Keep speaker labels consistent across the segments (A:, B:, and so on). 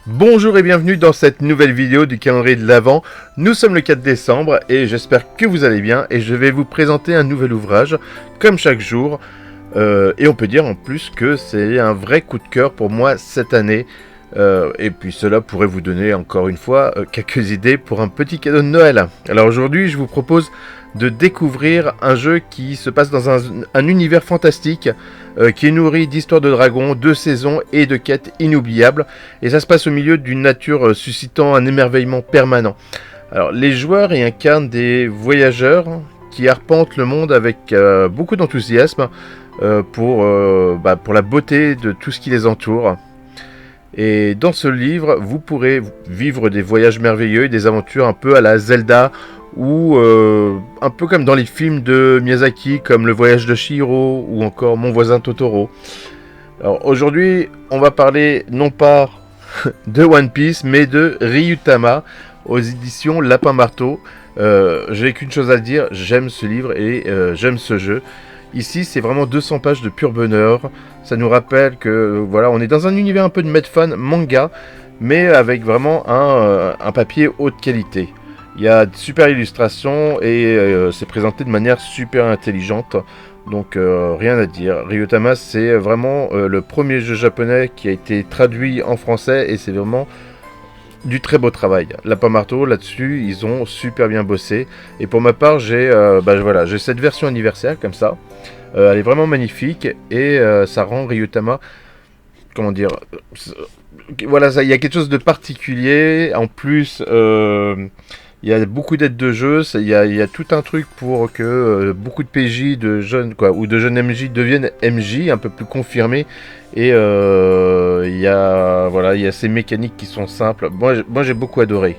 A: Bonjour et bienvenue dans cette nouvelle vidéo du calendrier de l'Avent. Nous sommes le 4 décembre et j'espère que vous allez bien et je vais vous présenter un nouvel ouvrage comme chaque jour. Et on peut dire en plus que c'est un vrai coup de cœur pour moi cette année. Et puis cela pourrait vous donner encore une fois quelques idées pour un petit cadeau de Noël. Alors aujourd'hui je vous propose de découvrir un jeu qui se passe dans un univers fantastique qui est nourri d'histoires de dragons, de saisons et de quêtes inoubliables. Et ça se passe au milieu d'une nature suscitant un émerveillement permanent. Alors les joueurs y incarnent des voyageurs qui arpentent le monde avec beaucoup d'enthousiasme pour la beauté de tout ce qui les entoure. Et dans ce livre, vous pourrez vivre des voyages merveilleux, des aventures un peu à la Zelda ou un peu comme dans les films de Miyazaki comme Le Voyage de Chihiro ou encore Mon voisin Totoro. Alors aujourd'hui, on va parler non pas de One Piece mais de Ryutama aux éditions Lapin Marteau. J'ai qu'une chose à dire, j'aime ce livre et j'aime ce jeu. Ici, c'est vraiment 200 pages de pur bonheur. Ça nous rappelle que voilà, on est dans un univers un peu de Medfan manga, mais avec vraiment un papier haute qualité. Il y a de super illustrations et c'est présenté de manière super intelligente. Donc rien à dire. Ryutama, c'est vraiment le premier jeu japonais qui a été traduit en français et c'est vraiment du très beau travail. Lapin Marteau, là-dessus, ils ont super bien bossé. Et pour ma part, j'ai cette version anniversaire comme ça. Elle est vraiment magnifique et ça rend Ryutama, comment dire, voilà, il y a quelque chose de particulier. En plus, il y a beaucoup d'aides de jeu. Il y a tout un truc pour que beaucoup de PJ de jeunes ou de jeunes MJ deviennent MJ un peu plus confirmés. Et il y a ces mécaniques qui sont simples. Moi j'ai beaucoup adoré.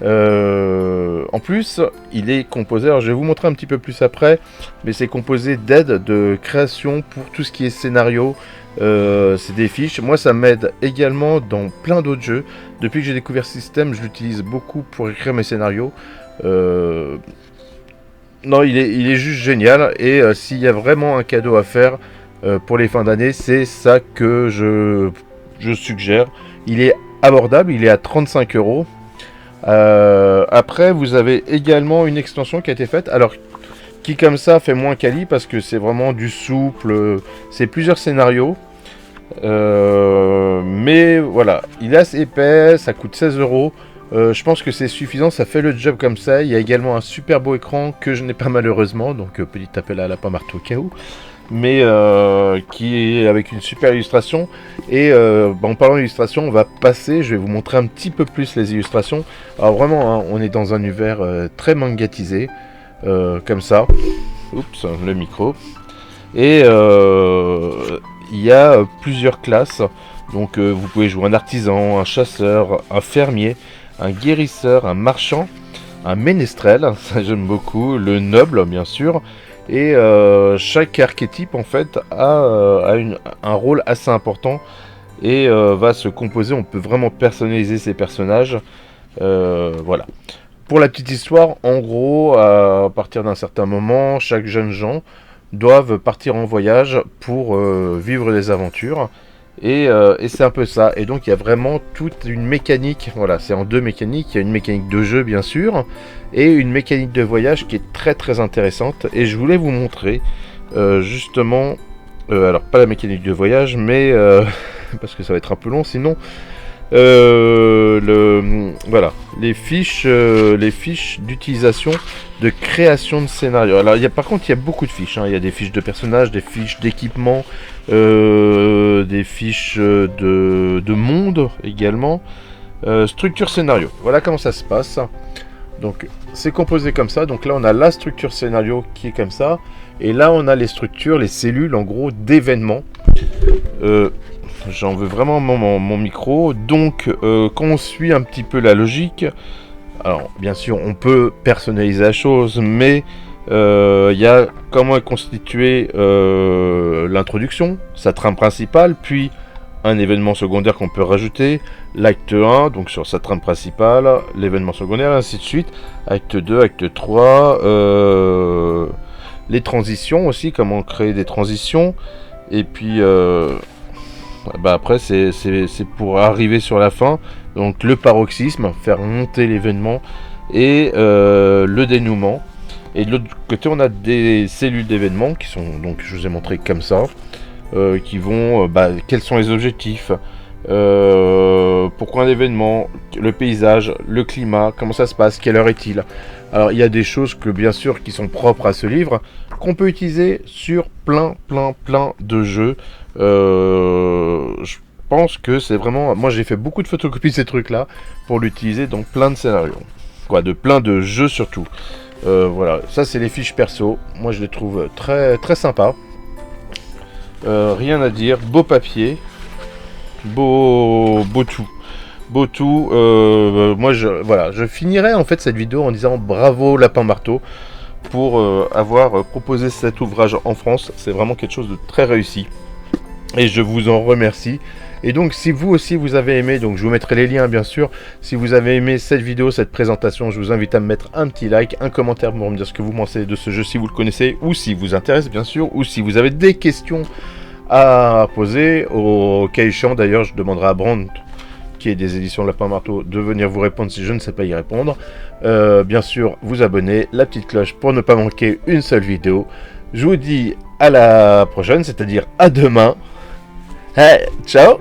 A: En plus, il est composé, alors je vais vous montrer un petit peu plus après, mais c'est composé d'aides de création pour tout ce qui est scénario. C'est des fiches. Moi, ça m'aide également dans plein d'autres jeux. Depuis que j'ai découvert ce système, je l'utilise beaucoup pour écrire mes scénarios. Non, il est juste génial. Et s'il y a vraiment un cadeau à faire pour les fins d'année, c'est ça que je suggère. Il est abordable, il est à 35 €. Après, vous avez également une extension qui a été faite. Alors, qui comme ça fait moins quali parce que c'est vraiment du souple. C'est plusieurs scénarios. Mais voilà, il est assez épais, ça coûte 16 €. Je pense que c'est suffisant, ça fait le job comme ça. Il y a également un super beau écran que je n'ai pas malheureusement. Donc, petit appel à Lapin Marteau au cas où. Mais qui est avec une super illustration. Et en parlant d'illustration, on va passer, je vais vous montrer un petit peu plus les illustrations. Alors vraiment, hein, on est dans un univers très mangatisé, comme ça. Oups, le micro. Et il y a plusieurs classes. Donc vous pouvez jouer un artisan, un chasseur, un fermier, un guérisseur, un marchand, un ménestrel, ça j'aime beaucoup, le noble bien sûr. Et chaque archétype en fait a un rôle assez important et va se composer, on peut vraiment personnaliser ses personnages. Voilà. Pour la petite histoire, en gros, à partir d'un certain moment, chaque jeune gens doivent partir en voyage pour vivre des aventures. Et c'est un peu ça. Et donc il y a vraiment toute une mécanique. Voilà, c'est en deux mécaniques. Il y a une mécanique de jeu bien sûr. Et une mécanique de voyage qui est très très intéressante. Et je voulais vous montrer justement. Alors pas la mécanique de voyage, mais parce que ça va être un peu long sinon. Voilà, les fiches d'utilisation de création de scénario. Alors par contre il y a beaucoup de fiches, hein. Il y a des fiches de personnages, des fiches d'équipement, des fiches de monde également, structure scénario. Voilà comment ça se passe. Donc c'est composé comme ça. Donc là on a la structure scénario qui est comme ça, et là on a les structures, les cellules en gros d'événements. J'en veux vraiment mon micro. Donc quand on suit un petit peu la logique, alors bien sûr on peut personnaliser la chose, mais il y a comment est constituée l'introduction, sa trame principale, puis un événement secondaire qu'on peut rajouter, l'acte 1, donc sur sa trame principale, l'événement secondaire, ainsi de suite, acte 2, acte 3, les transitions aussi, comment créer des transitions, et puis Bah après c'est pour arriver sur la fin, donc le paroxysme, faire monter l'événement et le dénouement. Et de l'autre côté on a des cellules d'événements qui sont, donc je vous ai montré comme ça, qui vont, quels sont les objectifs, pourquoi un événement, le paysage, le climat, comment ça se passe, quelle heure est-il. Alors il y a des choses que bien sûr qui sont propres à ce livre, qu'on peut utiliser sur plein de jeux. Je pense que c'est vraiment... Moi j'ai fait beaucoup de photocopies de ces trucs là pour l'utiliser dans plein de scénarios. Quoi, de plein de jeux surtout. Voilà, ça c'est les fiches perso. Moi je les trouve très sympas. Rien à dire, beau papier, beau tout. Beau tout. Moi je finirai en fait cette vidéo en disant bravo Lapin Marteau pour avoir proposé cet ouvrage en France. C'est vraiment quelque chose de très réussi et je vous en remercie. Et donc si vous aussi vous avez aimé, donc je vous mettrai les liens bien sûr, si vous avez aimé cette vidéo, cette présentation, je vous invite à me mettre un petit like, un commentaire pour me dire ce que vous pensez de ce jeu si vous le connaissez, ou si vous intéresse bien sûr, ou si vous avez des questions à poser. Au cas échéant d'ailleurs, je demanderai à Brand, qui est des éditions Lapin Marteau, de venir vous répondre si je ne sais pas y répondre. Bien sûr, vous abonner, la petite cloche pour ne pas manquer une seule vidéo. Je vous dis à la prochaine, c'est-à-dire à demain. Hey, ciao!